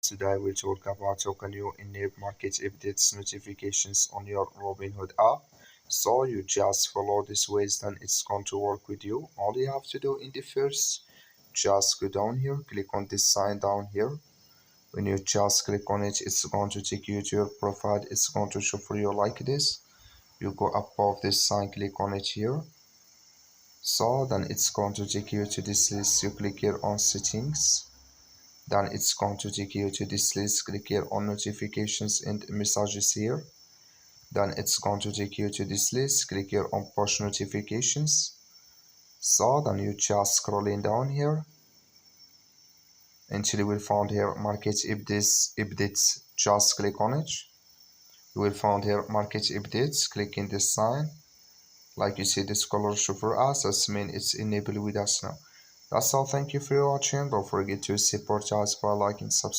Today we'll talk about how can you enable market updates notifications on your Robinhood app. So you just follow these ways, then it's going to work with you. All you have to do in the first, just go down here, click on this sign down here. When you just click on it, it's going to take you to your profile. It's going to show for you like this. You go above this sign, click on it here. So then it's going to take you to this list. You click here on settings. Then it's going to take you to this list. Click here on notifications and messages here. Then it's going to take you to this list. Click here on push notifications. So then you just scrolling down here until you will find here market updates. Just click on it. You will find here market updates. Click in this sign. Like you see this color show for us, that means it's enabled with us now. That's all. Thank you for watching. Don't forget to support us by liking, subscribe.